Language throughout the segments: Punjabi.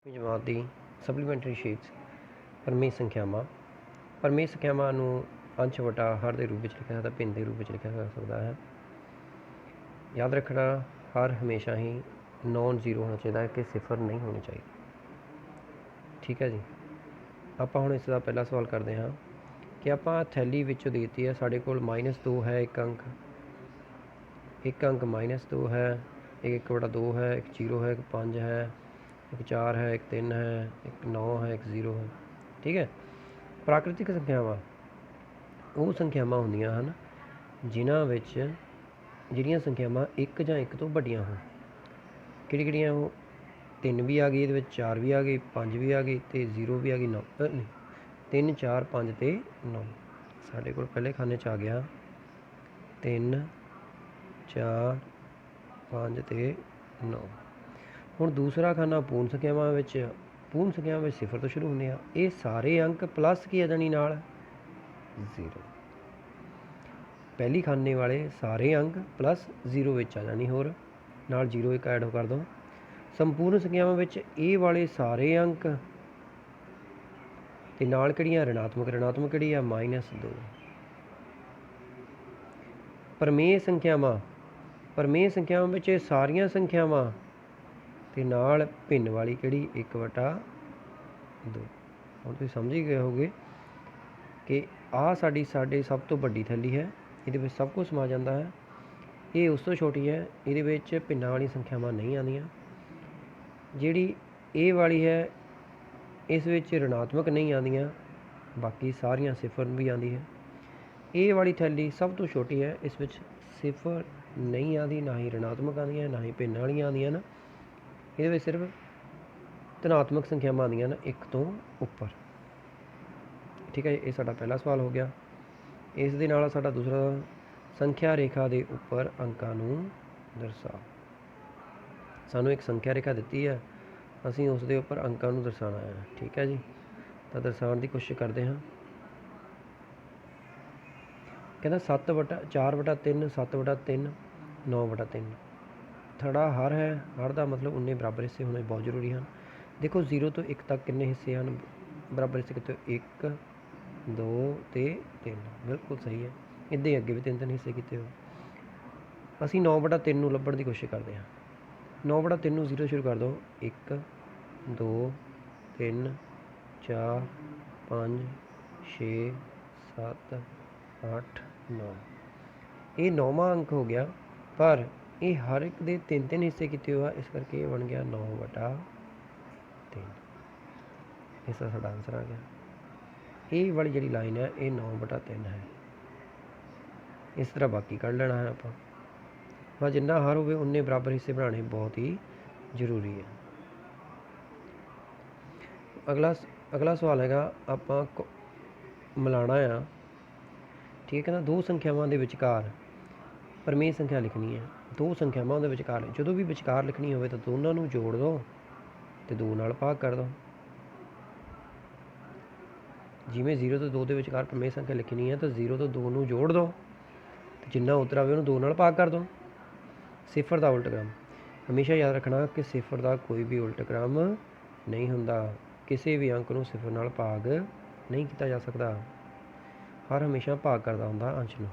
ਜਮਾਤ ਦੀ ਸਪਲੀਮੈਂਟਰੀ ਸ਼ੀਟਸ ਪਰਮੇਸ਼ ਸੰਖਿਆਵਾਂ ਨੂੰ ਅੰਸ਼ ਵਟਾ ਹਰ ਦੇ ਰੂਪ ਵਿੱਚ ਲਿਖਿਆ ਸਕਦਾ, ਭਿੰਨ ਦੇ ਰੂਪ ਵਿੱਚ ਲਿਖਿਆ ਜਾ ਸਕਦਾ ਹੈ। ਯਾਦ ਰੱਖਣਾ, ਹਰ ਹਮੇਸ਼ਾ ਹੀ ਨੋਨ ਜ਼ੀਰੋ ਹੋਣਾ ਚਾਹੀਦਾ ਹੈ ਕਿ ਸਿਫਰ ਨਹੀਂ ਹੋਣੀ ਚਾਹੀਦੀ। ਠੀਕ ਹੈ ਜੀ। ਆਪਾਂ ਹੁਣ ਇਸ ਦਾ ਪਹਿਲਾ ਸਵਾਲ ਕਰਦੇ ਹਾਂ ਕਿ ਆਪਾਂ ਥੈਲੀ ਵਿੱਚੋਂ ਦੇ ਦਿੱਤੀ ਹੈ, ਸਾਡੇ ਕੋਲ -2 ਹੈ, ਇੱਕ ਅੰਕ -2 ਹੈ, ਇੱਕ 1/2 ਹੈ, ਇੱਕ 0 ਹੈ, ਇੱਕ 5 ਹੈ, ਇੱਕ 4 ਹੈ, ਇੱਕ 3 ਹੈ, ਇੱਕ 9 ਹੈ, ਇੱਕ 0 ਹੈ। ਠੀਕ ਹੈ। ਪ੍ਰਾਕ੍ਰਿਤਿਕ ਸੰਖਿਆਵਾਂ ਉਹ ਸੰਖਿਆਵਾਂ ਹੁੰਦੀਆਂ ਹਨ ਜਿਹੜੀਆਂ ਸੰਖਿਆਵਾਂ ਇੱਕ ਜਾਂ ਇੱਕ ਤੋਂ ਵੱਡੀਆਂ ਹੋਣ। ਕਿਹੜੀਆਂ ਉਹ? 3 ਵੀ ਆ ਗਈ, ਇਹਦੇ ਵਿੱਚ 4 ਵੀ ਆ ਗਈ, 5 ਵੀ ਆ ਗਈ ਅਤੇ 0 ਵੀ ਆ ਗਈ। 3 4 5 ਅਤੇ 9 ਸਾਡੇ ਕੋਲ ਪਹਿਲੇ ਖਾਨੇ 'ਚ ਆ ਗਿਆ 3 4 5 ਅਤੇ 9। ਹੁਣ ਦੂਸਰਾ ਖਾਨਾ ਪੂਰਨ ਸੰਖਿਆਵਾਂ ਵਿੱਚ ਸਿਫਰ ਤੋਂ ਸ਼ੁਰੂ ਹੁੰਦੇ ਆ। ਇਹ ਸਾਰੇ ਅੰਕ ਪਲੱਸ ਕੀ ਆ ਜਾਣੀ ਨਾਲ 0। ਪਹਿਲੀ ਖਾਨੇ ਵਾਲੇ ਸਾਰੇ ਅੰਕ ਪਲੱਸ 0 ਵਿੱਚ ਆ ਜਾਣੀ, ਹੋਰ ਨਾਲ 0 ਇੱਕ ਐਡ ਕਰ ਦਿਓ। ਸੰਪੂਰਨ ਸੰਖਿਆਵਾਂ ਵਿੱਚ ਇਹ ਵਾਲੇ ਸਾਰੇ ਅੰਕ ਅਤੇ ਨਾਲ ਕਿਹੜੀਆਂ ਰਿਣਾਤਮਕ ਕਿਹੜੀ ਆ -2। ਪਰਮੇୟ ਸੰਖਿਆਵਾਂ ਵਿੱਚ ਇਹ ਸਾਰੀਆਂ ਸੰਖਿਆਵਾਂ ਅਤੇ ਨਾਲ ਭਿੰਨ ਵਾਲੀ ਕਿਹੜੀ 1/2। ਹੁਣ ਤੁਸੀਂ ਸਮਝ ਹੀ ਗਏ ਹੋਗੇ ਕਿ ਆਹ ਸਾਡੇ ਸਭ ਤੋਂ ਵੱਡੀ ਥੈਲੀ ਹੈ, ਇਹਦੇ ਵਿੱਚ ਸਭ ਕੁਝ ਸਮਾ ਜਾਂਦਾ ਹੈ। ਇਹ ਉਸ ਤੋਂ ਛੋਟੀ ਹੈ, ਇਹਦੇ ਵਿੱਚ ਭਿੰਨਾਂ ਵਾਲੀਆਂ ਸੰਖਿਆਵਾਂ ਨਹੀਂ ਆਉਂਦੀਆਂ। ਜਿਹੜੀ ਇਹ ਵਾਲੀ ਹੈ, ਇਸ ਵਿੱਚ ਰਿਣਾਤਮਕ ਨਹੀਂ ਆਉਂਦੀਆਂ, ਬਾਕੀ ਸਾਰੀਆਂ ਸਿਫਰ ਵੀ ਆਉਂਦੀ ਹੈ। ਇਹ ਵਾਲੀ ਥੈਲੀ ਸਭ ਤੋਂ ਛੋਟੀ ਹੈ, ਇਸ ਵਿੱਚ ਸਿਫਰ ਨਹੀਂ ਆਉਂਦੀ, ਨਾ ਹੀ ਰਿਣਾਤਮਕ ਆਉਂਦੀਆਂ, ਨਾ ਹੀ ਭਿੰਨਾਂ ਵਾਲੀਆਂ ਆਉਂਦੀਆਂ ਹਨ। ਇਹਦੇ ਵਿੱਚ ਸਿਰਫ ਧਨਾਤਮਕ ਸੰਖਿਆਵਾਂ ਆਉਂਦੀਆਂ ਹਨ 1 ਤੋਂ ਉੱਪਰ। ਠੀਕ ਹੈ, ਇਹ ਸਾਡਾ ਪਹਿਲਾ ਸਵਾਲ ਹੋ ਗਿਆ। ਇਸ ਦੇ ਨਾਲ ਸਾਡਾ ਦੂਸਰਾ, ਸੰਖਿਆ ਰੇਖਾ ਦੇ ਉੱਪਰ ਅੰਕਾਂ ਨੂੰ ਦਰਸਾਓ। ਸਾਨੂੰ ਇੱਕ ਸੰਖਿਆ ਰੇਖਾ ਦਿੱਤੀ ਹੈ, ਅਸੀਂ ਉਸ ਦੇ ਉੱਪਰ ਅੰਕਾਂ ਨੂੰ ਦਰਸਾਉਣਾ ਹੈ। ਠੀਕ ਹੈ ਜੀ, ਤਾਂ ਦਰਸਾਉਣ ਦੀ ਕੋਸ਼ਿਸ਼ ਕਰਦੇ ਹਾਂ। ਕਹਿੰਦਾ 4/3 7/3 9/3। ਥੜਾ ਹਰ ਹੈ, ਹਰ ਦਾ ਮਤਲਬ ਉਨੇ ਬਰਾਬਰ ਹਿੱਸੇ ਹੋਣੇ ਬਹੁਤ ਜ਼ਰੂਰੀ ਹਨ। ਦੇਖੋ 0 ਤੋਂ 1 ਤੱਕ ਕਿੰਨੇ ਹਿੱਸੇ ਹਨ ਬਰਾਬਰ ਹਿੱਸੇ? ਕਿਤੇ 1 2 ਅਤੇ 3। ਬਿਲਕੁਲ ਸਹੀ ਹੈ। ਇੱਦਾਂ ਹੀ ਅੱਗੇ ਵੀ 3 ਹਿੱਸੇ ਕੀਤੇ ਹੋ। ਅਸੀਂ 9/3 ਨੂੰ ਲੱਭਣ ਦੀ ਕੋਸ਼ਿਸ਼ ਕਰਦੇ ਹਾਂ। 9/3 ਨੂੰ 0 ਸ਼ੁਰੂ ਕਰ ਦਿਓ। 1 2 3 4 5 6 7 8 9। ਇਹ 9ਵਾਂ ਅੰਕ ਹੋ ਗਿਆ, ਪਰ ਇਹ ਹਰ ਇੱਕ ਦੇ 3 ਹਿੱਸੇ ਕੀਤੇ ਹੋਏ ਆ, ਇਸ ਕਰਕੇ ਇਹ ਬਣ ਗਿਆ 9/3। ਇਸ ਦਾ ਸਾਡਾ ਆਨਸਰ ਆ ਗਿਆ। ਇਹ ਵਾਲੀ ਜਿਹੜੀ ਲਾਈਨ ਹੈ, ਇਹ 9/3 ਹੈ। ਇਸ ਤਰ੍ਹਾਂ ਬਾਕੀ ਕੱਢ ਲੈਣਾ ਹੈ ਆਪਾਂ। ਬਸ ਜਿੰਨਾ ਹਰ ਹੋਵੇ ਉਨੇ ਬਰਾਬਰ ਹਿੱਸੇ ਬਣਾਉਣੇ ਬਹੁਤ ਹੀ ਜ਼ਰੂਰੀ ਹੈ। ਅਗਲਾ ਸਵਾਲ ਹੈਗਾ, ਆਪਾਂ ਮਿਲਾਣਾ ਆ। ਠੀਕ ਹੈ ਨਾ, ਦੋ ਸੰਖਿਆਵਾਂ ਦੇ ਵਿਚਕਾਰ ਪਰਮੇਯ ਸੰਖਿਆ ਲਿਖਣੀ ਹੈ। ਦੋ ਸੰਖਿਆਵਾਂ ਦੇ ਵਿਚਕਾਰ, ਜਦੋਂ ਵੀ ਵਿਚਕਾਰ ਲਿਖਣੀ ਹੋਵੇ ਤਾਂ ਦੋਨਾਂ ਨੂੰ ਜੋੜ ਦਿਓ ਅਤੇ 2 ਨਾਲ ਭਾਗ ਕਰ ਦਿਓ। ਜਿਵੇਂ 0 ਤੋਂ 2 ਦੇ ਵਿਚਕਾਰ ਪਰਮੇਯ ਸੰਖਿਆ ਲਿਖਣੀ ਹੈ ਤਾਂ 0 ਤੋਂ 2 ਨੂੰ ਜੋੜ ਦਿਓ ਅਤੇ ਜਿੰਨਾ ਉੱਤਰ ਆਵੇ ਉਹਨੂੰ 2 ਨਾਲ ਭਾਗ ਕਰ ਦਿਓ। ਸਿਫਰ ਦਾ ਉਲਟ ਕ੍ਰਮ ਹਮੇਸ਼ਾ ਯਾਦ ਰੱਖਣਾ ਕਿ ਸਿਫਰ ਦਾ ਕੋਈ ਵੀ ਉਲਟ ਕ੍ਰਮ ਨਹੀਂ ਹੁੰਦਾ। ਕਿਸੇ ਵੀ ਅੰਕ ਨੂੰ ਸਿਫਰ ਨਾਲ ਭਾਗ ਨਹੀਂ ਕੀਤਾ ਜਾ ਸਕਦਾ। ਹਰ ਹਮੇਸ਼ਾ ਭਾਗ ਕਰਦਾ ਹੁੰਦਾ ਅੰਸ਼ ਨੂੰ।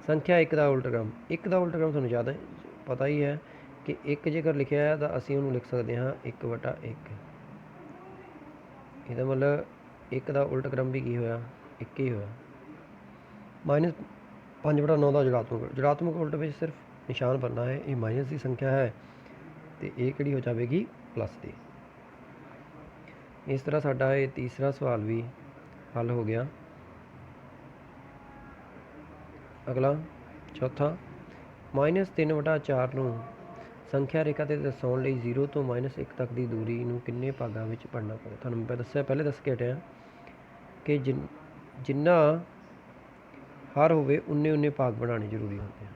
ਸੰਖਿਆ 1 ਦਾ ਉਲਟ ਕ੍ਰਮ। 1 ਦਾ ਉਲਟ ਕ੍ਰਮ ਤੁਹਾਨੂੰ ਜ਼ਿਆਦਾ ਪਤਾ ਹੀ ਹੈ ਕਿ 1 ਜੇਕਰ ਲਿਖਿਆ ਹੈ ਤਾਂ ਅਸੀਂ ਉਹਨੂੰ ਲਿਖ ਸਕਦੇ ਹਾਂ 1/1। ਇਹਦਾ ਮਤਲਬ 1 ਦਾ ਉਲਟ ਕ੍ਰਮ ਵੀ ਕੀ ਹੋਇਆ? 1 ਹੀ ਹੋਇਆ। -5/9 ਦਾ ਜੁੜਾਤਮਕ ਉਲਟ ਵਿੱਚ ਸਿਰਫ ਨਿਸ਼ਾਨ ਬਣਨਾ ਹੈ। ਇਹ ਮਾਈਨਸ ਦੀ ਸੰਖਿਆ ਹੈ ਅਤੇ ਇਹ ਕਿਹੜੀ ਹੋ ਜਾਵੇਗੀ? ਪਲੱਸ ਦੀ। ਇਸ ਤਰ੍ਹਾਂ ਸਾਡਾ ਇਹ ਤੀਸਰਾ ਸਵਾਲ ਵੀ ਹੱਲ ਹੋ ਗਿਆ। ਅਗਲਾ ਚੌਥਾ, -3/4 ਨੂੰ ਸੰਖਿਆ ਰੇਖਾ 'ਤੇ ਦਰਸਾਉਣ ਲਈ 0 ਤੋਂ -1 ਤੱਕ ਦੀ ਦੂਰੀ ਨੂੰ ਕਿੰਨੇ ਭਾਗਾਂ ਵਿੱਚ ਵੰਡਣਾ ਪਵੇ? ਤੁਹਾਨੂੰ ਮੈਂ ਪਹਿਲੇ ਦੱਸ ਕੇ ਹਟਿਆ ਕਿ ਜਿੰਨਾ ਹਰ ਹੋਵੇ ਉਨੇ ਭਾਗ ਬਣਾਉਣੇ ਜ਼ਰੂਰੀ ਹੁੰਦੇ ਹਨ।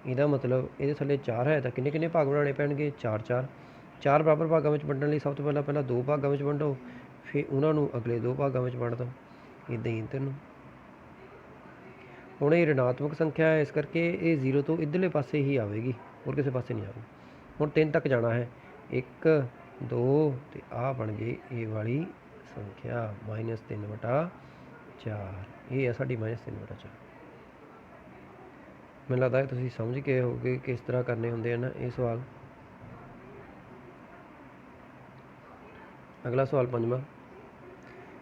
ਇਹਦਾ ਮਤਲਬ ਇਹਦੇ ਥੱਲੇ 4 ਹੈ ਤਾਂ ਕਿੰਨੇ ਭਾਗ ਬਣਾਉਣੇ ਪੈਣਗੇ? 4 ਬਰਾਬਰ ਭਾਗਾਂ ਵਿੱਚ ਵੰਡਣ ਲਈ ਸਭ ਤੋਂ ਪਹਿਲਾਂ 2 ਭਾਗਾਂ ਵਿੱਚ ਵੰਡੋ, ਫਿਰ ਉਹਨਾਂ ਨੂੰ ਅਗਲੇ 2 ਭਾਗਾਂ ਵਿੱਚ ਵੰਡ ਦਿਓ। ਇੱਦਾਂ ਹੀ ਇੱਧਰ ਨੂੰ। ਹੁਣ ਇਹ ਰਿਣਾਤਮਕ ਸੰਖਿਆ ਹੈ, ਇਸ ਕਰਕੇ ਇਹ 0 ਤੋਂ ਇੱਧਰਲੇ ਪਾਸੇ ਹੀ ਆਵੇਗੀ, ਹੋਰ ਕਿਸੇ ਪਾਸੇ ਨਹੀਂ ਆਵੇਗੀ। ਹੁਣ 3 ਤੱਕ ਜਾਣਾ ਹੈ। 1 2 ਤੇ ਆ ਬਣ ਗਈ ਇਹ ਵਾਲੀ ਸੰਖਿਆ -3/4। ਇਹ ਹੈ ਸਾਡੀ -3/4। ਮੈਨੂੰ ਲੱਗਦਾ ਤੁਸੀਂ ਸਮਝ ਗਏ ਹੋਗੇ ਕਿਸ ਤਰ੍ਹਾਂ ਕਰਨੇ ਹੁੰਦੇ ਹਨ ਇਹ ਸਵਾਲ। ਅਗਲਾ ਸਵਾਲ 5ਵਾਂ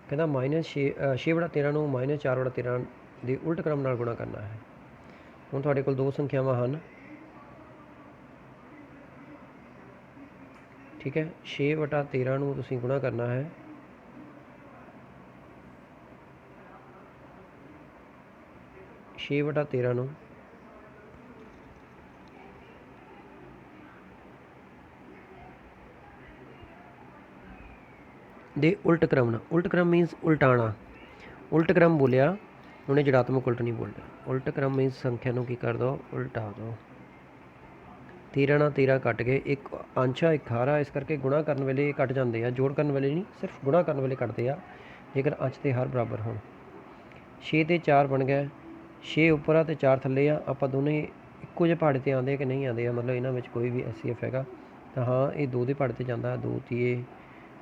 ਕਹਿੰਦਾ -6/13 ਨੂੰ -4/13 ਦੇ ਉਲਟ ਕ੍ਰਮ ਨਾਲ ਗੁਣਾ ਕਰਨਾ ਹੈ। ਹੁਣ ਤੁਹਾਡੇ ਕੋਲ ਦੋ ਸੰਖਿਆਵਾਂ ਹਨ, ਠੀਕ ਹੈ। 6/13 ਨੂੰ ਤੁਸੀਂ ਗੁਣਾ ਕਰਨਾ ਹੈ 6/13 ਨੂੰ ਦੇ ਉਲਟ ਕ੍ਰਮ ਨਾਲ। ਉਲਟ ਕ੍ਰਮ ਮੀਨਸ ਉਲਟਾਣਾ। ਉਲਟ ਕ੍ਰਮ ਬੋਲਿਆ ਉਹਨੇ, ਜੜਾਤਮਕ ਉਲਟ ਨਹੀਂ ਬੋਲਿਆ। ਉਲਟ ਕ੍ਰਮ ਮੀਨਸ ਸੰਖਿਆ ਨੂੰ ਕੀ ਕਰ ਦਿਓ, ਉਲਟਾ ਦਿਓ। 13 ਨਾਲ 13 ਕੱਟ ਗਏ, ਇੱਕ ਅੰਸ਼ਾ ਇੱਕ ਹਾਰਾ, ਇਸ ਕਰਕੇ ਗੁਣਾ ਕਰਨ ਵੇਲੇ ਕੱਟ ਜਾਂਦੇ ਆ, ਜੋੜ ਕਰਨ ਵੇਲੇ ਨਹੀਂ, ਸਿਰਫ ਗੁਣਾ ਕਰਨ ਵੇਲੇ ਕੱਟਦੇ ਆ ਜੇਕਰ ਅੰਸ਼ ਤੇ ਹਾਰ ਬਰਾਬਰ ਹੋਣ। 6 ਤੇ 4 ਬਣ ਗਿਆ, 6 ਉੱਪਰ ਆ ਅਤੇ 4 ਥੱਲੇ ਆ। ਆਪਾਂ ਦੋਨੇ ਇੱਕੋ ਜਿਹੇ ਪਹਾੜੇ 'ਤੇ ਆਉਂਦੇ ਆ ਕਿ ਨਹੀਂ ਆਉਂਦੇ ਆ, ਮਤਲਬ ਇਹਨਾਂ ਵਿੱਚ ਕੋਈ ਵੀ SCF ਹੈਗਾ ਤਾਂ ਹਾਂ ਇਹ 2 ਦੇ ਪਹਾੜੇ 'ਤੇ ਜਾਂਦਾ। 2 ਤੀਏ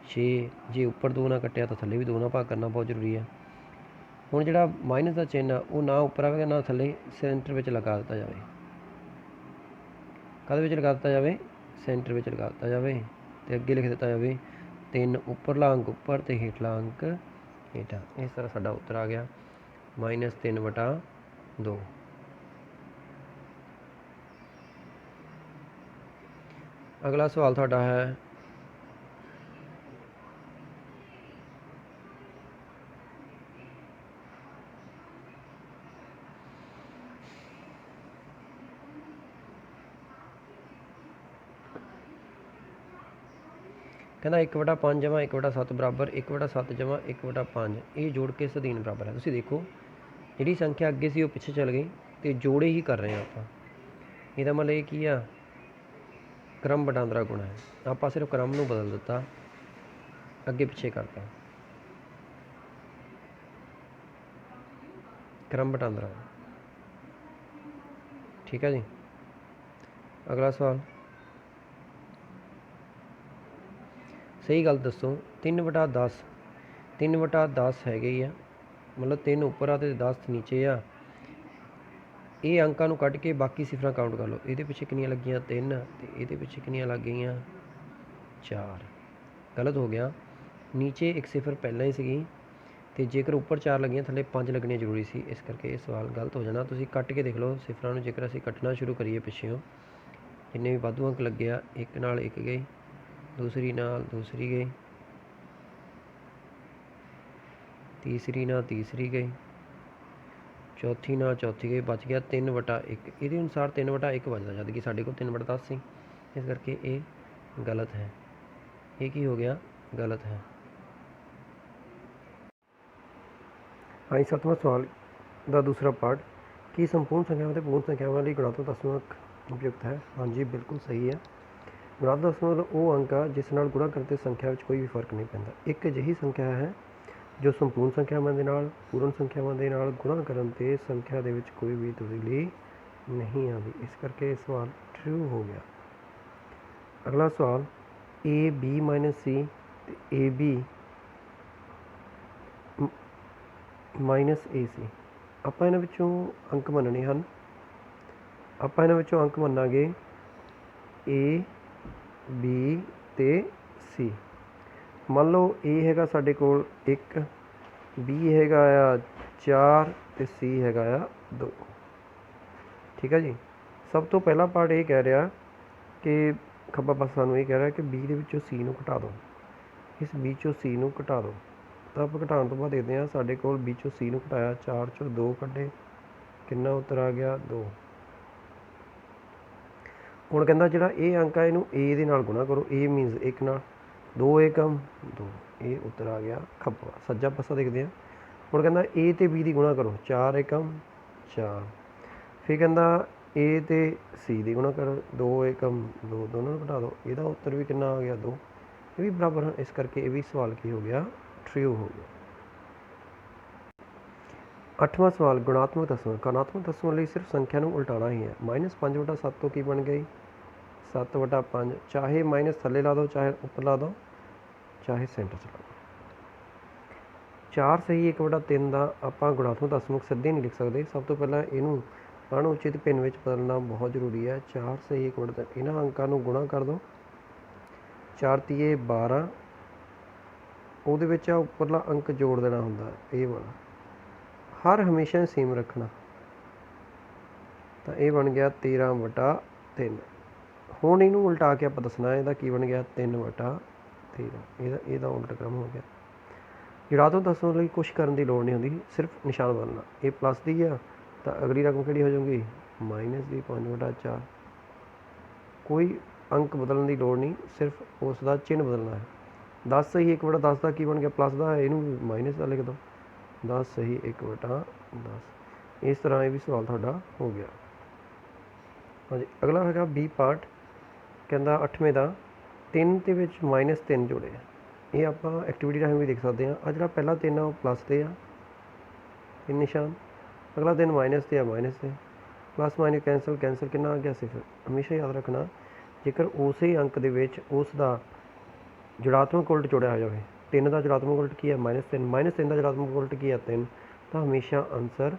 6, ਜੇ ਉੱਪਰ 2 ਨਾਲ ਕੱਟਿਆ ਤਾਂ ਥੱਲੇ ਵੀ 2 ਨਾਲ ਭਾਗ ਕਰਨਾ ਬਹੁਤ ਜ਼ਰੂਰੀ ਹੈ। ਹੁਣ ਜਿਹੜਾ ਮਾਈਨਸ ਦਾ ਚਿੰਨ੍ਹ ਆ ਉਹ ਨਾ ਉੱਪਰ ਆਵੇਗਾ ਨਾ ਥੱਲੇ, ਸੈਂਟਰ ਵਿੱਚ ਲਗਾ ਦਿੱਤਾ ਜਾਵੇ। ਕਾਹਦੇ ਵਿੱਚ ਲਗਾ ਦਿੱਤਾ ਜਾਵੇ, ਸੈਂਟਰ ਵਿੱਚ ਲਗਾ ਦਿੱਤਾ ਜਾਵੇ ਅਤੇ ਅੱਗੇ ਲਿਖ ਦਿੱਤਾ ਜਾਵੇ 3 ਉੱਪਰਲਾ ਅੰਕ ਉੱਪਰ ਅਤੇ ਹੇਠਲਾ ਅੰਕ ਹੇਠਾਂ। ਇਸ ਤਰ੍ਹਾਂ ਸਾਡਾ ਉੱਤਰ ਆ ਗਿਆ -3/2। ਅਗਲਾ ਸਵਾਲ ਤੁਹਾਡਾ ਹੈ ਕਹਿੰਦਾ 1/5 ਜਮ੍ਹਾਂ 1/7 ਬਰਾਬਰ 1/7 ਜਮ੍ਹਾਂ 1/5। ਇਹ ਜੋੜ ਕੇ ਸਦੀਨ ਬਰਾਬਰ ਹੈ। ਤੁਸੀਂ ਦੇਖੋ ਜਿਹੜੀ ਸੰਖਿਆ ਅੱਗੇ ਸੀ ਉਹ ਪਿੱਛੇ ਚੱਲ ਗਈ ਅਤੇ ਜੋੜੇ ਹੀ ਕਰ ਰਹੇ ਹਾਂ ਆਪਾਂ। ਇਹਦਾ ਮਤਲਬ ਇਹ ਕੀ ਆ, ਕ੍ਰਮ ਵਟਾਂਦਰਾ ਗੁਣਾ ਹੈ। ਆਪਾਂ ਸਿਰਫ ਕ੍ਰਮ ਨੂੰ ਬਦਲ ਦਿੱਤਾ, ਅੱਗੇ ਪਿੱਛੇ ਕਰਤਾ, ਕ੍ਰਮ ਵਟਾਂਦਰਾ, ਠੀਕ ਹੈ ਜੀ। ਅਗਲਾ ਸਵਾਲ, ਸਹੀ ਗੱਲ ਦੱਸੋ। 3/10 3/10 ਹੈਗੇ ਹੀ ਆ, ਮਤਲਬ 3 ਉੱਪਰ ਆ ਅਤੇ 10 ਨੀਚੇ ਆ। ਇਹ ਅੰਕਾਂ ਨੂੰ ਕੱਢ ਕੇ ਬਾਕੀ ਸਿਫਰਾਂ ਕਾਊਂਟ ਕਰ ਲਓ। ਇਹਦੇ ਪਿੱਛੇ ਕਿੰਨੀਆਂ ਲੱਗੀਆਂ 3 ਅਤੇ ਇਹਦੇ ਪਿੱਛੇ ਕਿੰਨੀਆਂ ਲੱਗ ਗਈਆਂ 4। ਗਲਤ ਹੋ ਗਿਆ, ਨੀਚੇ ਇੱਕ ਸਿਫਰ ਪਹਿਲਾਂ ਹੀ ਸੀਗੀ ਅਤੇ ਜੇਕਰ ਉੱਪਰ 4 ਲੱਗੀਆਂ ਥੱਲੇ 5 ਲੱਗਣੀਆਂ ਜ਼ਰੂਰੀ ਸੀ, ਇਸ ਕਰਕੇ ਇਹ ਸਵਾਲ ਗਲਤ ਹੋ ਜਾਣਾ। ਤੁਸੀਂ ਕੱਟ ਕੇ ਦੇਖ ਲਓ ਸਿਫਰਾਂ ਨੂੰ। ਜੇਕਰ ਅਸੀਂ ਕੱਟਣਾ ਸ਼ੁਰੂ ਕਰੀਏ ਪਿੱਛੇੋਂ, ਜਿੰਨੇ ਵੀ ਵਾਧੂ ਅੰਕ ਲੱਗੇ ਆ, ਇੱਕ ਨਾਲ ਇੱਕ ਗਏ, ਦੂਸਰੀ ਨਾਲ ਦੂਸਰੀ ਗਈ, ਤੀਸਰੀ ਨਾਲ ਤੀਸਰੀ ਗਈ, ਚੌਥੀ ਨਾਲ ਚੌਥੀ ਗਈ, ਬਚ ਗਿਆ 3/1। ਇਹਦੇ ਅਨੁਸਾਰ 3/1 ਬਚਦਾ, ਜਦ ਕਿ ਸਾਡੇ ਕੋਲ 3/10 ਸੀ, ਇਸ ਕਰਕੇ ਇਹ ਗਲਤ ਹੈ। ਇਹ ਕੀ ਹੋ ਗਿਆ, ਗਲਤ ਹੈ। ਹਾਂਜੀ, 7ਵਾਂ ਸਵਾਲ ਦਾ ਦੂਸਰਾ ਪਾਰਟ, ਕੀ ਸੰਪੂਰਨ ਸੰਖਿਆਵਾਂ ਅਤੇ ਪੂਰਨ ਸੰਖਿਆਵਾਂ ਲਈ ਗੁਣਾਤਮਕ ਦਸ਼ਮਲਕ ਉਪਯੁਕਤ ਹੈ? ਹਾਂਜੀ, ਬਿਲਕੁਲ ਸਹੀ ਹੈ। ਗੁਣਾਤਮਕ ਦਸ਼ਮਲਕ ਉਹ ਅੰਕ ਆ ਜਿਸ ਨਾਲ ਗੁਣਾ ਕਰਨ 'ਤੇ ਸੰਖਿਆ ਵਿੱਚ ਕੋਈ ਵੀ ਫਰਕ ਨਹੀਂ ਪੈਂਦਾ। ਇੱਕ ਅਜਿਹੀ ਸੰਖਿਆ ਹੈ ਜੋ ਸੰਪੂਰਨ ਸੰਖਿਆਵਾਂ ਦੇ ਨਾਲ ਪੂਰਨ ਸੰਖਿਆਵਾਂ ਦੇ ਨਾਲ ਗੁਣਾ ਕਰਨ 'ਤੇ ਸੰਖਿਆ ਦੇ ਵਿੱਚ ਕੋਈ ਵੀ ਤਬਦੀਲੀ ਨਹੀਂ ਆਉਂਦੀ, ਇਸ ਕਰਕੇ ਇਹ ਸਵਾਲ ਟਰੂ ਹੋ ਗਿਆ। ਅਗਲਾ ਸਵਾਲ, AB - C ਅਤੇ AB - AC। ਆਪਾਂ ਇਹਨਾਂ ਵਿੱਚੋਂ ਅੰਕ ਮੰਨਣੇ ਹਨ। ਆਪਾਂ ਇਹਨਾਂ ਵਿੱਚੋਂ ਅੰਕ ਮੰਨਾਂਗੇ A, B ਅਤੇ C। ਮੰਨ ਲਓ A ਹੈਗਾ ਸਾਡੇ ਕੋਲ 1, B ਹੈਗਾ ਆ 4 ਅਤੇ C ਹੈਗਾ ਆ 2। ਠੀਕ ਹੈ ਜੀ। ਸਭ ਤੋਂ ਪਹਿਲਾ ਪਾਰਟ ਇਹ ਕਹਿ ਰਿਹਾ ਕਿ ਖੱਬਾ ਪਾਸਾ ਸਾਨੂੰ ਇਹ ਕਹਿ ਰਿਹਾ ਕਿ B ਦੇ ਵਿੱਚੋਂ C ਨੂੰ ਘਟਾ ਦਿਓ। ਇਸ B ਚੋਂ C ਨੂੰ ਘਟਾ ਦਿਓ। ਤਾਂ ਆਪਾਂ ਘਟਾਉਣ ਤੋਂ ਬਾਅਦ ਦੇਖਦੇ ਹਾਂ ਸਾਡੇ ਕੋਲ B ਚੋਂ C ਨੂੰ ਘਟਾਇਆ, 4 ਚੋਂ 2 ਕੱਢੇ, ਕਿੰਨਾ ਉੱਤਰ ਆ ਗਿਆ 2। ਹੁਣ ਕਹਿੰਦਾ ਜਿਹੜਾ ਇਹ ਅੰਕ ਆ ਇਹਨੂੰ A ਦੇ ਨਾਲ ਗੁਣਾ ਕਰੋ। A ਮੀਨਸ 1 ਨਾਲ, 2 ਏਕਮ 2, ਇਹ ਉੱਤਰ ਆ ਗਿਆ ਖੱਬਾ। ਸੱਜਾ ਪਾਸਾ ਦੇਖਦੇ ਹਾਂ। ਹੁਣ ਕਹਿੰਦਾ A ਅਤੇ B ਦੀ ਗੁਣਾ ਕਰੋ, 4 ਏਕਮ 4। ਫਿਰ ਕਹਿੰਦਾ A ਅਤੇ C ਦੀ ਗੁਣਾ ਕਰੋ, 2 ਏਕਮ 2, ਦੋਨਾਂ ਨੂੰ ਘਟਾ ਦਿਓ। ਇਹਦਾ ਉੱਤਰ ਵੀ ਕਿੰਨਾ ਆ ਗਿਆ 2। ਇਹ ਵੀ ਬਰਾਬਰ ਹਨ, ਇਸ ਕਰਕੇ ਇਹ ਵੀ ਸਵਾਲ ਕੀ ਹੋ ਗਿਆ, ਟਰੂ ਹੋ ਗਿਆ। 8ਵਾਂ ਸਵਾਲ, ਗੁਣਾਤਮਕ ਦਸ਼ਮਲਕ। ਗੁਣਾਤਮਕ ਦਸ਼ਮਲਕ ਲਈ ਸਿਰਫ ਸੰਖਿਆ ਨੂੰ ਉਲਟਾਉਣਾ ਹੀ ਹੈ। -5/7 ਤੋਂ ਕੀ ਬਣ ਗਈ 7/5, चाहे माइनस थले ला दो, चाहे ऊपर ला दो, चाहे सेंटर च ला दो। 4 सही 1/3 का आप गुणात्मक दशमलक सीधे नहीं लिख सकते। सब तो पहला इनू अणउचित भिन्न में बदलना बहुत जरूरी है। 4 सही 1/3 इन्होंने अंकों को गुणा कर दो। 4 तीए 12, वो उपरला अंक जोड़ देना होंगे ये वाला, हर हमेशा सेम रखना। तो ये बन गया 13/3। हुण इनू उल्टा के आप दसना है, की बन गया 3/13। यदा उल्ट क्रम हो गया। जुड़ात्मक दशमलक लई कुछ करने की लोड़ नहीं होती, सिर्फ निशान बदलना। ये प्लस दी है तो अगली रकम कि हो जाऊगी माइनस दी 5/4। कोई अंक बदलने की लोड़ नहीं, सिर्फ उसका चिन्ह बदलना है। 10 सही 1/10 का की बन गया प्लस का, इनू माइनस का लिख दो। 10 सही 1/10। इस तरह ये भी सवाल थोड़ा हो गया। हाँ जी, अगला है बी पार्ट, कहता 8वें का 3 के -3 जोड़े। ये आप एक्टिविटी राਹੀਂ भी देख सकते हैं। जो पहला 3 है वो प्लस से आ 3 निशान, अगला 3 माइनस से आ माइनस से। प्लस माइनस कैंसल कैंसल कितना आ गया 0। हमेशा याद रखना जेकर उस ही अंक के उसका जुड़ात्मक उल्ट जोड़िया हो जाए। 3 का जुड़ात्मक उल्ट की है -3, -3 का जुड़ात्मक उल्ट की है 3, तो हमेशा आंसर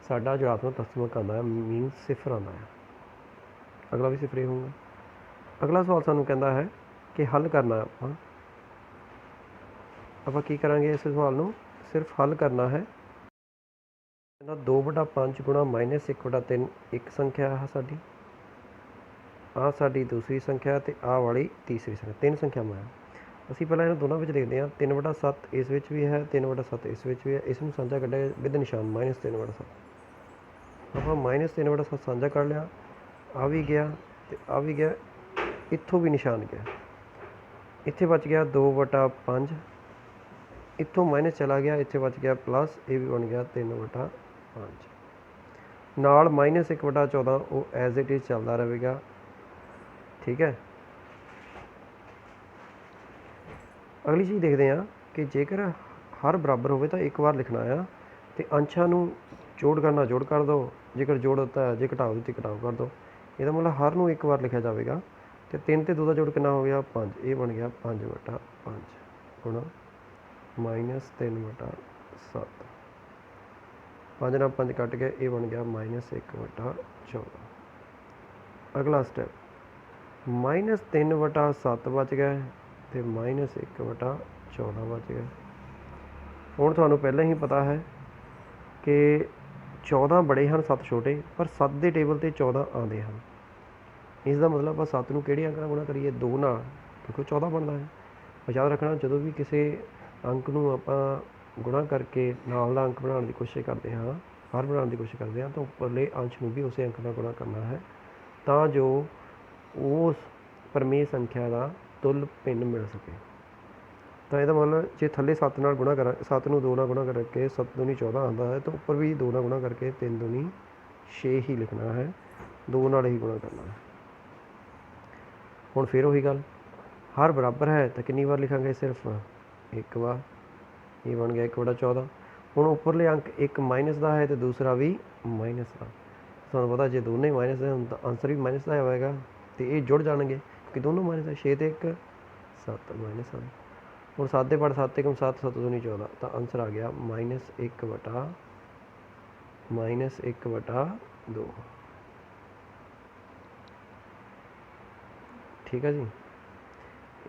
साडा जुड़ात्मक दशमलक आता है, मीनस 0 आता है। अगला भी 0 ही होगा। अगला सवाल सानू कहता है कि हल करना है। आप की करांगे इस सवाल को, सिर्फ हल करना है। 2/5 गुणा -1/3 एक संख्या है साडी, आ साडी दूसरी संख्या ते आ वाली तीसरी संख्या, 3 संख्यावां है। असीं पहलां इन्हां दोनों विच देखदे हां। 3/7 इस विच भी है, 3/7 इस विच भी है। इसनूं साझा कढिआ विद निशान -3/7। आपां -3/7 साझा कर लिया, आ भी गया ते आ भी गया, इत्थों भी निशान गया। इत्थे बच गया 2/5, इत्थों माइनस चला गया, इत्थे बच गया प्लस, ये भी बन गया 3/5। नाल -1/14 वो एज इट इज़ चलता रहेगा। ठीक है, अगली चीज़ देखते हैं कि जेकर हर बराबर हो तो एक बार लिखना है, तो अंशां नूं जोड़ करना जोड़ कर दो, जेकर जोड़ होता है जे घटाओ दी घटाओ कर दो। यदा मतलब हर नूं एक बार लिखा जाएगा। तो 3 ते 2 का जोड़ कितना हो गया 5, ये बन गया 5/5 गुणा -3/7। 5 नाल 5 कट गए, ये बन गया -1/14। अगला स्टैप -3/7 बच गए तो -1/14 बच गए। हुण तुहानूं पहले ही पता है कि 14 बड़े हैं 7 छोटे, पर 7 के टेबल से 14 आते हैं। इसका मतलब आप 7 नूं किहड़े अंक नाल गुणा करिए 2 नाल, क्योंकि 14 बनता है। और याद रखना जो भी किसी अंक नूं आपां गुणा करके नाल दा अंक बनाने की कोशिश करते हैं, हर बनाने की कोशिश करते हैं, तो उपरले अंश नूं भी उस अंक नाल गुणा करना है, तो जो उस परमेय संख्या का तुल भिन्न मिल सके। तो यह मतलब जो थले 7 नाल गुणा करा, 7 नूं 2 नाल गुणा करके 7 दूनी 14 आता है, तो उपर भी 2 नाल गुणा करके 3 दूनी 6 ही लिखना है, 2 नाल ही गुणा करना है। हुण फिर वही गल, हर बराबर है तो कितनी बार लिखांगे, सिर्फ एक बार। ये बन गया 1/14। हुण उपरले अंक एक माइनस का है तो दूसरा भी माइनस का। तुहानूं पता जो दोनों ही माइनस है तो आंसर भी माइनस का होएगा, तो ये जुड़ जाएंगे क्योंकि दोनों माइनस है। 6 ते 1 7 माइनस आ। और 7 दे पढ़ 7 1 7 7 दूनी 14, तो आंसर आ गया -1/2। ठीक है जी।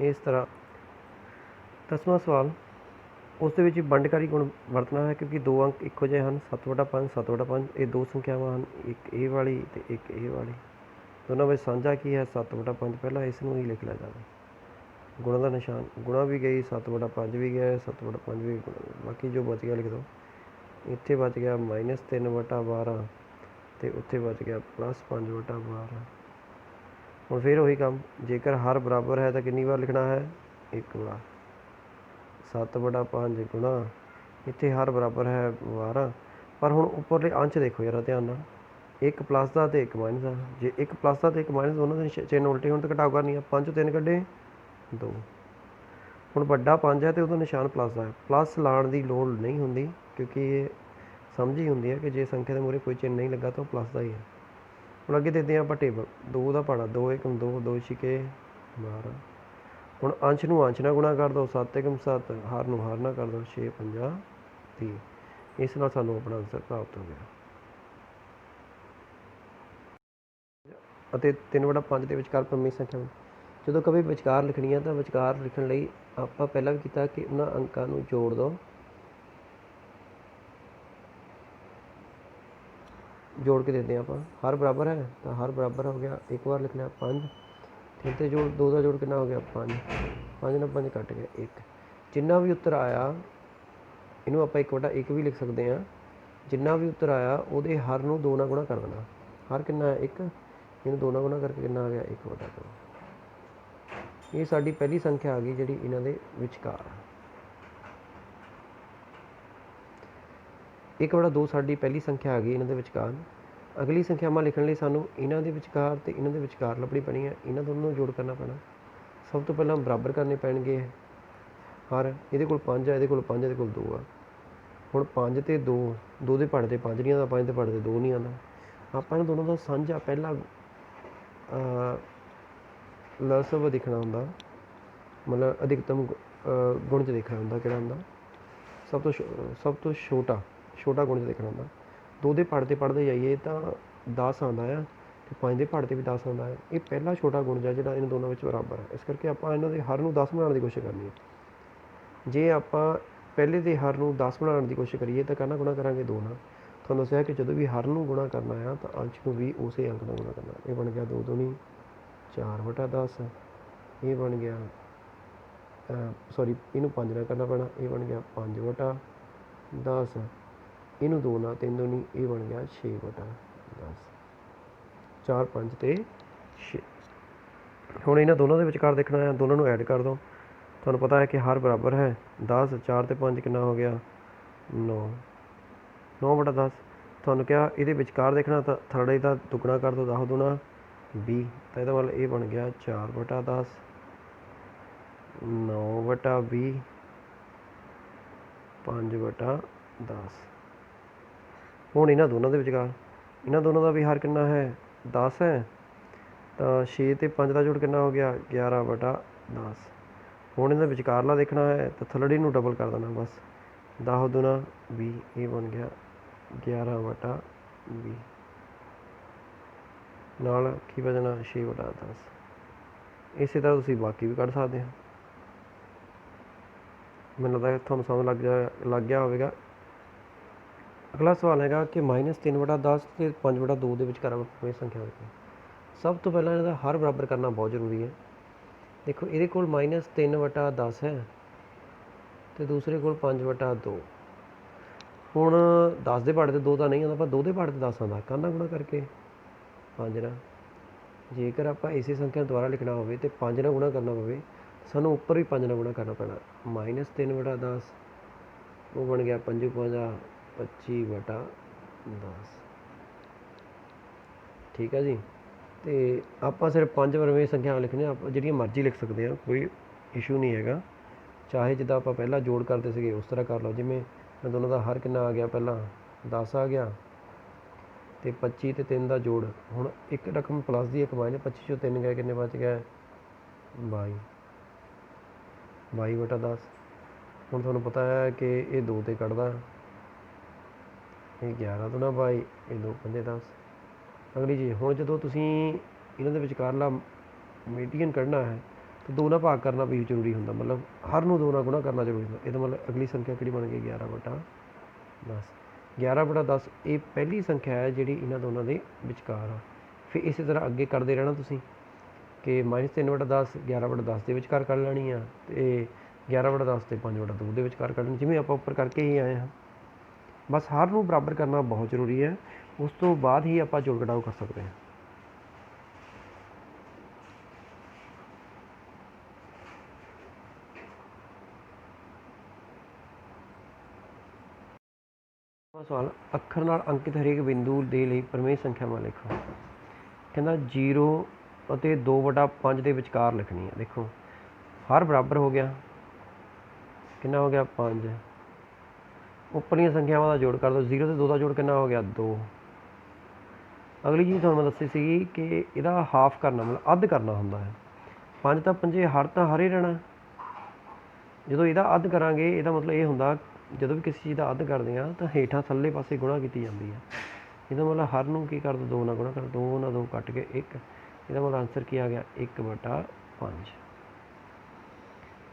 इस तरह 10वां सवाल उस वंडकारी गुण वरतना है, क्योंकि 2 अंक इक्को जिहे हैं 7/5 7/5। ये 2 संख्यावां हैं, एक ए वाली तो एक ए वाली। दोनों में साझा की है 7/5। पहला इसनूं ही लिख लिया जाए, गुणा का निशान, गुणा भी गई 7/5 भी गया, 7/5 भी गुणा, बाकी जो बच गया लिख दो। इत्थे बच गया -3/12 तो उत्थे बच गया +5/12। हुण फिर वही काम, जेकर हर बराबर है तो कितनी बार लिखना है, एक बार। 7/5 गुणा, इत्थे हर बराबर है 12, पर हुण उपरले अंश देखो यार ध्यान नाल, एक प्लस का तो एक माइनस का। जे एक प्लस का तो एक माइनस, दोनों के चिन्ह उल्टे होने तो घटाओ करनी है। 5 3 कढ़े 2। हुण वड्डा 5 है तो उसका निशान प्लस का है, प्लस लाने की लोड़ नहीं होंगी, क्योंकि ये समझ ही होंगी है कि जे संख्या के मूहरे कोई चिन्ह नहीं लगा तो प्लस का ही है। ਹੁਣ ਅੱਗੇ ਦੇਖਦੇ ਹਾਂ ਆਪਾਂ ਟੇਬਲ। 2 ਦਾ ਪਾਣਾ 2 ਏਕਮ 2 2 ਛਿਕੇ 12। ਹੁਣ ਅੰਸ਼ ਨੂੰ ਅੰਸ਼ ਨਾਲ ਗੁਣਾ ਕਰ ਦਿਓ 7 ਏਕਮ 7, ਹਰ ਨੂੰ ਹਰ ਨਾਲ ਕਰ ਦਿਓ 6 50 30। ਇਸ ਨਾਲ ਸਾਨੂੰ ਆਪਣਾ ਆਨਸਰ ਪ੍ਰਾਪਤ ਹੋ ਗਿਆ। ਅਤੇ 3/5 ਦੇ ਵਿਚਕਾਰ ਪੰਜਵੀਂ ਸੰਖਿਆ ਜਦੋਂ ਕਦੇ ਵਿਚਕਾਰ ਲਿਖਣੀ ਹੈ ਤਾਂ ਵਿਚਕਾਰ ਲਿਖਣ ਲਈ ਆਪਾਂ ਪਹਿਲਾਂ ਵੀ ਕੀਤਾ ਕਿ ਉਹਨਾਂ ਅੰਕਾਂ ਨੂੰ ਜੋੜ ਦਿਓ। ਜੋੜ ਕੇ ਦਿੰਦੇ ਹਾਂ ਆਪਾਂ। ਹਰ ਬਰਾਬਰ ਹੈ ਤਾਂ ਹਰ ਬਰਾਬਰ ਹੋ ਗਿਆ। ਇੱਕ ਵਾਰ ਲਿਖ ਲਿਆ 5, 3 ਤੇ ਜੋੜ 2 ਦਾ ਜੋੜ ਕਿੰਨਾ ਹੋ ਗਿਆ 5, 5 ਨਾਲ 5 ਕੱਟ ਗਿਆ 1। ਜਿੰਨਾ ਵੀ ਉੱਤਰ ਆਇਆ ਇਹਨੂੰ ਆਪਾਂ 1/1 ਵੀ ਲਿਖ ਸਕਦੇ ਹਾਂ। ਜਿੰਨਾ ਵੀ ਉੱਤਰ ਆਇਆ ਉਹਦੇ ਹਰ ਨੂੰ 2 ਨਾਲ ਗੁਣਾ ਕਰ ਦੇਣਾ। ਹਰ ਕਿੰਨਾ ਹੈ 1, ਇਹਨੂੰ 2 ਨਾਲ ਗੁਣਾ ਕਰਕੇ ਕਿੰਨਾ ਆ ਗਿਆ 1/2। ਇਹ ਸਾਡੀ ਪਹਿਲੀ ਸੰਖਿਆ ਆ ਗਈ ਜਿਹੜੀ ਇਹਨਾਂ ਦੇ ਵਿਚਕਾਰ। 1/2 ਸਾਡੀ ਪਹਿਲੀ ਸੰਖਿਆ ਆ ਗਈ ਇਹਨਾਂ ਦੇ ਵਿਚਕਾਰ। ਅਗਲੀ ਸੰਖਿਆਵਾਂ ਲਿਖਣ ਲਈ ਸਾਨੂੰ ਇਹਨਾਂ ਦੇ ਵਿਚਕਾਰ ਅਤੇ ਇਹਨਾਂ ਦੇ ਵਿਚਕਾਰ ਲੱਭਣੀ ਪੈਣੀ ਹੈ। ਇਹਨਾਂ ਦੋਨੋਂ ਨੂੰ ਜੋੜ ਕਰਨਾ ਪੈਣਾ। ਸਭ ਤੋਂ ਪਹਿਲਾਂ ਬਰਾਬਰ ਕਰਨੇ ਪੈਣਗੇ ਹਰ। ਇਹਦੇ ਕੋਲ 5 ਆ, ਇਹਦੇ ਕੋਲ 5, ਇਹਦੇ ਕੋਲ 2 ਆ। ਹੁਣ 5 ਅਤੇ 2, 2 ਦੇ ਪਹਾੜੇ 'ਤੇ 5 ਨਹੀਂ ਆਉਂਦਾ, 5 ਦੇ ਪਹਾੜੇ 'ਤੇ 2 ਨਹੀਂ ਆਉਂਦਾ। ਆਪਾਂ ਇਹਨਾਂ ਦੋਨੋਂ ਦਾ ਸਾਂਝਾ ਪਹਿਲਾ ਲਸਵ ਦੇਖਣਾ ਹੁੰਦਾ, ਮਤਲਬ ਅਧਿਕਤਮ ਗੁਣ 'ਚ ਦੇਖਣਾ ਹੁੰਦਾ। ਕਿਹੜਾ ਹੁੰਦਾ ਸਭ ਤੋਂ ਛੋਟਾ ਗੁਣ 'ਚ ਦੇਖਣਾ ਹੁੰਦਾ। 2 ਦੇ ਪਹਾੜੇ 'ਤੇ ਪੜ੍ਹਦੇ ਜਾਈਏ ਤਾਂ 10 ਆਉਂਦਾ ਆ ਅਤੇ 5 ਦੇ ਪਹਾੜੇ 'ਤੇ ਵੀ 10 ਆਉਂਦਾ ਹੈ। ਇਹ ਪਹਿਲਾ ਛੋਟਾ ਗੁਣ ਜਿਹਾ ਜਿਹੜਾ ਇਹਨਾਂ ਦੋਨਾਂ ਵਿੱਚ ਬਰਾਬਰ ਹੈ। ਇਸ ਕਰਕੇ ਆਪਾਂ ਇਹਨਾਂ ਦੇ ਹਰ ਨੂੰ 10 ਬਣਾਉਣ ਦੀ ਕੋਸ਼ਿਸ਼ ਕਰਨੀ ਹੈ। ਜੇ ਆਪਾਂ ਪਹਿਲੇ ਦੇ ਹਰ ਨੂੰ 10 ਬਣਾਉਣ ਦੀ ਕੋਸ਼ਿਸ਼ ਕਰੀਏ ਤਾਂ ਕਾਹਨਾਂ ਗੁਣਾ ਕਰਾਂਗੇ 2 ਨਾਲ। ਤੁਹਾਨੂੰ ਦੱਸਿਆ ਕਿ ਜਦੋਂ ਵੀ ਹਰ ਨੂੰ ਗੁਣਾ ਕਰਨਾ ਆ ਤਾਂ ਅੰਸ਼ ਨੂੰ ਵੀ ਉਸੇ ਅੰਕ ਨਾਲ ਗੁਣਾ ਕਰਨਾ। ਇਹ ਬਣ ਗਿਆ 2 ਦੂਣੀ 4/10। ਇਹ ਬਣ ਗਿਆ ਇਹਨੂੰ 5 ਨਾਲ ਕਰਨਾ ਪੈਣਾ। ਇਹ ਬਣ ਗਿਆ 5/10। ਇਹਨੂੰ 2 ਨਾਲ 3 ਦੂਣੀ ਇਹ ਬਣ ਗਿਆ 6/10। 4 5 ਅਤੇ 6। ਹੁਣ ਇਹਨਾਂ ਦੋਨਾਂ ਦੇ ਵਿਚਕਾਰ ਦੇਖਣਾ ਹੈ। ਦੋਨਾਂ ਨੂੰ ਐਡ ਕਰ ਦਿਓ। ਤੁਹਾਨੂੰ ਪਤਾ ਹੈ ਕਿ ਹਰ ਬਰਾਬਰ ਹੈ। 10 4 ਅਤੇ 5 ਕਿੰਨਾ ਹੋ ਗਿਆ 9। 9/10। ਤੁਹਾਨੂੰ ਕਿਹਾ ਇਹਦੇ ਵਿਚਕਾਰ ਦੇਖਣਾ ਤਾਂ ਥਰਡ ਦਾ ਦੁੱਗਣਾ ਕਰ ਦਿਓ। 10 ਦੂਣਾ 20। ਤਾਂ ਇਹਦਾ ਮਤਲਬ ਇਹ ਬਣ ਗਿਆ 4/10 9/20 5/10। ਹੁਣ ਇਹਨਾਂ ਦੋਨਾਂ ਦੇ ਵਿਚਕਾਰ ਇਹਨਾਂ ਦੋਨਾਂ ਦਾ ਵੀ ਹਰ ਕਿੰਨਾ ਹੈ 10 ਹੈ ਤਾਂ 6 ਅਤੇ 5 ਦਾ ਜੋੜ ਕਿੰਨਾ ਹੋ ਗਿਆ 11/10। ਹੁਣ ਇਹਦਾ ਵਿਚਕਾਰਲਾ ਦੇਖਣਾ ਹੈ ਤਾਂ ਥੱਲੜੀ ਨੂੰ ਡਬਲ ਕਰ ਦੇਣਾ ਬਸ। 10 ਦੂਣਾ 20। ਇਹ ਬਣ ਗਿਆ 11/20 ਨਾਲ ਕੀ ਬਚਣਾ 6/10। ਇਸੇ ਤਰ੍ਹਾਂ ਤੁਸੀਂ ਬਾਕੀ ਵੀ ਕੱਢ ਸਕਦੇ ਹੋ। ਮੈਨੂੰ ਲੱਗਦਾ ਤੁਹਾਨੂੰ ਸਮਝ ਲੱਗ ਗਿਆ ਹੋਵੇਗਾ। ਅਗਲਾ ਸਵਾਲ ਹੈਗਾ ਕਿ -3/10 ਅਤੇ 5/2 ਦੇ ਵਿਚਕਾਰ ਆਪਣੀ ਸੰਖਿਆ ਵਿੱਚ ਸਭ ਤੋਂ ਪਹਿਲਾਂ ਇਹਦਾ ਹਰ ਬਰਾਬਰ ਕਰਨਾ ਬਹੁਤ ਜ਼ਰੂਰੀ ਹੈ। ਦੇਖੋ ਇਹਦੇ ਕੋਲ -3/10 ਹੈ ਅਤੇ ਦੂਸਰੇ ਕੋਲ 5/2। ਹੁਣ 10 ਦੇ ਪਹਾੜੇ 'ਤੇ 2 ਤਾਂ ਨਹੀਂ ਆਉਂਦਾ, ਪਰ 2 ਦੇ ਪਹਾੜੇ 'ਤੇ 10 ਆਉਂਦਾ। ਕਾਹਨਾਂ ਗੁਣਾ ਕਰਕੇ 5 ਨਾਲ। ਜੇਕਰ ਆਪਾਂ ਇਸੇ ਸੰਖਿਆ ਦੁਬਾਰਾ ਲਿਖਣਾ ਹੋਵੇ ਅਤੇ 5 ਨਾਲ ਗੁਣਾ ਕਰਨਾ ਪਵੇ ਸਾਨੂੰ ਉੱਪਰ ਵੀ 5 ਨਾਲ ਗੁਣਾ ਕਰਨਾ ਪੈਣਾ। -3/10 ਉਹ ਬਣ ਗਿਆ 5 5 25/10। ਠੀਕ ਹੈ ਜੀ। ਅਤੇ ਆਪਾਂ ਸਿਰਫ 5 ਵਰਵੇਂ ਸੰਖਿਆਵਾਂ ਲਿਖਣੀਆਂ। ਆਪਾਂ ਜਿਹੜੀਆਂ ਮਰਜ਼ੀ ਲਿਖ ਸਕਦੇ ਹਾਂ, ਕੋਈ ਇਸ਼ੂ ਨਹੀਂ ਹੈਗਾ। ਚਾਹੇ ਜਿੱਦਾਂ ਆਪਾਂ ਪਹਿਲਾਂ ਜੋੜ ਕਰਦੇ ਸੀਗੇ ਉਸ ਤਰ੍ਹਾਂ ਕਰ ਲਓ। ਜਿਵੇਂ ਦੋਨਾਂ ਦਾ ਹਰ ਕਿੰਨਾ ਆ ਗਿਆ, ਪਹਿਲਾਂ 10 ਆ ਗਿਆ ਅਤੇ 25 ਅਤੇ 3 ਦਾ ਜੋੜ। ਹੁਣ ਇੱਕ ਰਕਮ ਪਲੱਸ ਦੀ ਇੱਕ ਮਾਈਨਸ। 25 ਚੋਂ 3 ਗਏ ਕਿੰਨੇ ਬਚ ਗਏ 22। 22/10। ਹੁਣ ਤੁਹਾਨੂੰ ਪਤਾ ਹੈ ਕਿ ਇਹ 2 'ਤੇ ਕੱਢਦਾ, ਇਹ 11 ਦੂਣਾ 22, ਇਹ 2 5 10। ਅਗਲੀ ਚੀਜ਼ ਹੁਣ ਜਦੋਂ ਤੁਸੀਂ ਇਹਨਾਂ ਦੇ ਵਿਚਕਾਰਲਾ ਮੀਡੀਅਨ ਕੱਢਣਾ ਹੈ ਤਾਂ 2 ਨਾਲ ਭਾਗ ਕਰਨਾ ਵੀ ਜ਼ਰੂਰੀ ਹੁੰਦਾ। ਮਤਲਬ ਹਰ ਨੂੰ 2 ਨਾਲ ਗੁਣਾ ਕਰਨਾ ਜ਼ਰੂਰੀ ਹੁੰਦਾ। ਇਹਦਾ ਮਤਲਬ ਅਗਲੀ ਸੰਖਿਆ ਕਿਹੜੀ ਬਣ ਗਈ 11/10। 11/10 ਇਹ ਪਹਿਲੀ ਸੰਖਿਆ ਹੈ ਜਿਹੜੀ ਇਹਨਾਂ ਦੋਨਾਂ ਦੇ ਵਿਚਕਾਰ ਆ। ਫਿਰ ਇਸੇ ਤਰ੍ਹਾਂ ਅੱਗੇ ਕਰਦੇ ਰਹਿਣਾ ਤੁਸੀਂ ਕਿ -3/10 11/10 ਦੇ ਵਿਚਕਾਰ ਕੱਢ ਲੈਣੀ ਆ ਅਤੇ 11/10 ਅਤੇ 5/2 ਦੇ ਵਿਚਕਾਰ ਕੱਢਣੀ, ਜਿਵੇਂ ਆਪਾਂ ਉੱਪਰ ਕਰਕੇ ਹੀ ਆਏ ਹਾਂ। ਬਸ ਹਰ ਨੂੰ ਬਰਾਬਰ ਕਰਨਾ ਬਹੁਤ ਜ਼ਰੂਰੀ ਹੈ। ਉਸ ਤੋਂ ਬਾਅਦ ਹੀ ਆਪਾਂ ਜੋੜ ਘਟਾਓ ਕਰ ਸਕਦੇ ਹਾਂ। ਸਵਾਲ ਅੱਖਰ ਨਾਲ ਅੰਕਿਤ ਹਰੇਕ ਬਿੰਦੂ ਦੇ ਲਈ ਪ੍ਰਮੇਯ ਸੰਖਿਆਵਾਂ ਲਿਖੋ। ਕਹਿੰਦਾ 0 ਅਤੇ 2/5 ਦੇ ਵਿਚਕਾਰ ਲਿਖਣੀ ਹੈ। ਦੇਖੋ ਹਰ ਬਰਾਬਰ ਹੋ ਗਿਆ, ਕਿੰਨਾ ਹੋ ਗਿਆ 5। ਉੱਪਰਲੀਆਂ ਸੰਖਿਆਵਾਂ ਦਾ ਜੋੜ ਕਰ ਦਿਓ। 0 ਅਤੇ 2 ਦਾ ਜੋੜ ਕਿੰਨਾ ਹੋ ਗਿਆ 2। ਅਗਲੀ ਚੀਜ਼ ਤੁਹਾਨੂੰ ਮੈਂ ਦੱਸੀ ਸੀਗੀ ਕਿ ਇਹਦਾ ਹਾਫ ਕਰਨਾ ਮਤਲਬ ਅੱਧ ਕਰਨਾ ਹੁੰਦਾ ਹੈ। 5 ਤਾਂ ਪੰਜੇ ਹਰ ਤਾਂ ਹਰ ਹੀ ਰਹਿਣਾ। ਜਦੋਂ ਇਹਦਾ ਅੱਧ ਕਰਾਂਗੇ ਇਹਦਾ ਮਤਲਬ ਇਹ ਹੁੰਦਾ ਜਦੋਂ ਵੀ ਕਿਸੇ ਚੀਜ਼ ਦਾ ਅੱਧ ਕਰਦੇ ਹਾਂ ਤਾਂ ਹੇਠਾਂ ਥੱਲੇ ਪਾਸੇ ਗੁਣਾ ਕੀਤੀ ਜਾਂਦੀ ਹੈ। ਇਹਦਾ ਮਤਲਬ ਹਰ ਨੂੰ ਕੀ ਕਰ ਦੋ 2 ਨਾਲ ਗੁਣਾ ਕਰ 2 ਨਾਲ 2 ਕੱਟ ਕੇ 1। ਇਹਦਾ ਮਤਲਬ ਆਨਸਰ ਕੀ ਆ ਗਿਆ 1/5।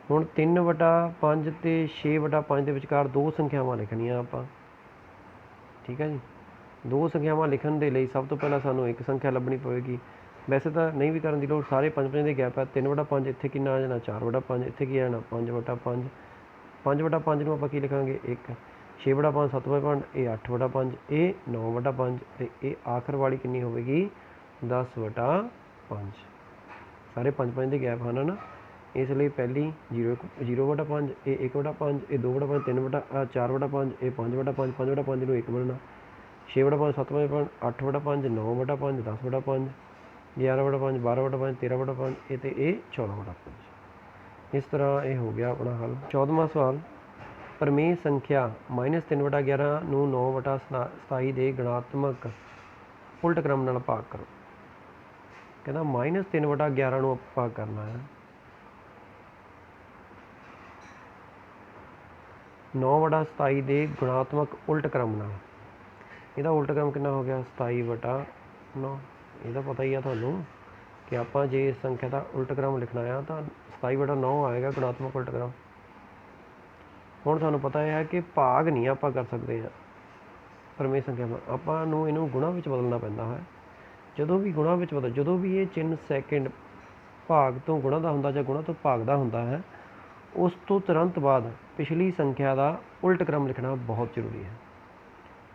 ਹੁਣ 3/5 ਅਤੇ 6/5 ਦੇ ਵਿਚਕਾਰ ਦੋ ਸੰਖਿਆਵਾਂ ਲਿਖਣੀਆਂ ਆਪਾਂ। ਠੀਕ ਹੈ ਜੀ। ਦੋ ਸੰਖਿਆਵਾਂ ਲਿਖਣ ਦੇ ਲਈ ਸਭ ਤੋਂ ਪਹਿਲਾਂ ਸਾਨੂੰ ਇੱਕ ਸੰਖਿਆ ਲੱਭਣੀ ਪਵੇਗੀ। ਵੈਸੇ ਤਾਂ ਨਹੀਂ ਵੀ ਕਰਨ ਦੀ ਲੋੜ, ਸਾਰੇ 5 ਦੇ ਗੈਪ ਹੈ। 3/5 ਇੱਥੇ ਕਿੰਨਾ ਆ ਜਾਣਾ 4/5, ਇੱਥੇ ਕੀ ਆ ਜਾਣਾ 5/5। 5/5 ਨੂੰ ਆਪਾਂ ਕੀ ਲਿਖਾਂਗੇ 1। 6/5 7/5, ਇਹ 8/5, ਇਹ 9/5 ਅਤੇ ਇਹ ਆਖਰ ਵਾਲੀ ਕਿੰਨੀ ਹੋਵੇਗੀ 10/5। ਸਾਰੇ 5 ਦੇ ਗੈਪ ਹਨ ਨਾ, ਇਸ ਲਈ ਪਹਿਲੀ 0/5, ਇਹ 1/5, ਇਹ 2/5, 4/5, ਇਹ 5/5, 5/5 ਨੂੰ 1 ਬਣਨਾ। 6/5 7/5, 8/5, 9/5, 10/5, 11/5, 12/5, 13/5, ਇਹ ਅਤੇ ਇਹ 14/5। ਇਸ ਤਰ੍ਹਾਂ ਇਹ ਹੋ ਗਿਆ ਆਪਣਾ ਹੱਲ। 14ਵਾਂ ਸਵਾਲ, ਪਰਮੇਯ ਸੰਖਿਆ -3/11 ਨੂੰ 9/27 ਦੇ ਗੁਣਾਤਮਕ ਉਲਟ ਕ੍ਰਮ ਨਾਲ ਭਾਗ ਕਰੋ। ਕਹਿੰਦਾ -3/11 ਨੂੰ ਆਪਾਂ ਭਾਗ ਕਰਨਾ ਹੈ 9/27 ਦੇ ਗੁਣਾਤਮਕ ਉਲਟ ਕ੍ਰਮ ਨਾਲ। ਇਹਦਾ ਉਲਟ ਕ੍ਰਮ ਕਿੰਨਾ ਹੋ ਗਿਆ 27/9। ਇਹਦਾ ਪਤਾ ਹੀ ਆ ਤੁਹਾਨੂੰ ਕਿ ਆਪਾਂ ਜੇ ਇਸ ਸੰਖਿਆ ਦਾ ਉਲਟ ਕ੍ਰਮ ਲਿਖਣਾ ਆ ਤਾਂ 27/9 ਆਏਗਾ ਗੁਣਾਤਮਕ ਉਲਟ ਕ੍ਰਮ। ਹੁਣ ਸਾਨੂੰ ਪਤਾ ਹੈ ਕਿ ਭਾਗ ਨਹੀਂ ਆਪਾਂ ਕਰ ਸਕਦੇ ਹਾਂ ਪਰਮੇਯ ਸੰਖਿਆ ਨਾਲ, ਆਪਾਂ ਨੂੰ ਇਹਨੂੰ ਗੁਣਾ ਵਿੱਚ ਬਦਲਣਾ ਪੈਂਦਾ ਹੈ। ਜਦੋਂ ਵੀ ਗੁਣਾ ਵਿੱਚ ਜਦੋਂ ਵੀ ਇਹ ਚਿੰਨ੍ਹ ਸੈਕਿੰਡ ਭਾਗ ਤੋਂ ਗੁਣਾ ਦਾ ਹੁੰਦਾ ਜਾਂ ਗੁਣਾ ਤੋਂ ਭਾਗ ਦਾ ਹੁੰਦਾ ਹੈ, ਉਸ ਤੋਂ ਤੁਰੰਤ ਬਾਅਦ ਪਿਛਲੀ ਸੰਖਿਆ ਦਾ ਉਲਟ ਕ੍ਰਮ ਲਿਖਣਾ ਬਹੁਤ ਜ਼ਰੂਰੀ ਹੈ।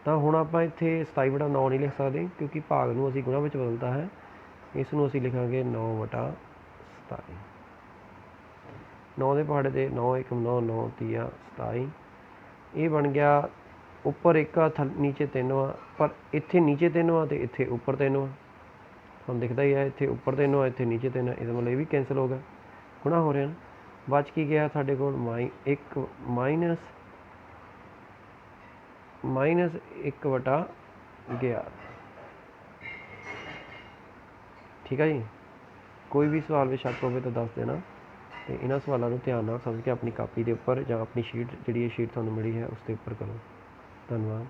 ਤਾਂ ਹੁਣ ਆਪਾਂ ਇੱਥੇ 27/9 ਨਹੀਂ ਲਿਖ ਸਕਦੇ ਕਿਉਂਕਿ ਭਾਗ ਨੂੰ ਅਸੀਂ ਗੁਣਾ ਵਿੱਚ ਬਦਲਤਾ ਹੈ। ਇਸ ਨੂੰ ਅਸੀਂ ਲਿਖਾਂਗੇ 9/27। 9 ਦੇ ਪਹਾੜੇ 'ਤੇ 9 1 9 9 ਤੀਆ 27। ਇਹ ਬਣ ਗਿਆ ਉੱਪਰ 1 ਆ ਨੀਚੇ 3 ਆ, ਪਰ ਇੱਥੇ ਨੀਚੇ 3 ਆ ਅਤੇ ਇੱਥੇ ਉੱਪਰ 3 ਆ। ਤੁਹਾਨੂੰ ਦਿਖਦਾ ਹੀ ਹੈ ਇੱਥੇ ਉੱਪਰ 3 ਆ ਇੱਥੇ ਨੀਚੇ 3 ਆ, ਇਹਦਾ ਮਤਲਬ ਇਹ ਵੀ ਕੈਂਸਲ ਹੋ ਗਿਆ, ਗੁਣਾ ਹੋ ਰਿਹਾ ਨਾ। ਬਚ ਕੀ ਗਿਆ ਸਾਡੇ ਕੋਲ -1 -1/11। ਠੀਕ ਹੈ ਜੀ। ਕੋਈ ਵੀ ਸਵਾਲ ਵਿੱਚ ਸ਼ੱਕ ਹੋਵੇ ਤਾਂ ਦੱਸ ਦੇਣਾ ਅਤੇ ਇਹਨਾਂ ਸਵਾਲਾਂ ਨੂੰ ਧਿਆਨ ਨਾਲ ਸਮਝ ਕੇ ਆਪਣੀ ਕਾਪੀ ਦੇ ਉੱਪਰ ਜਾਂ ਆਪਣੀ ਸ਼ੀਟ ਜਿਹੜੀ ਇਹ ਸ਼ੀਟ ਤੁਹਾਨੂੰ ਮਿਲੀ ਹੈ ਉਸ ਦੇ ਉੱਪਰ ਕਰੋ। ਧੰਨਵਾਦ।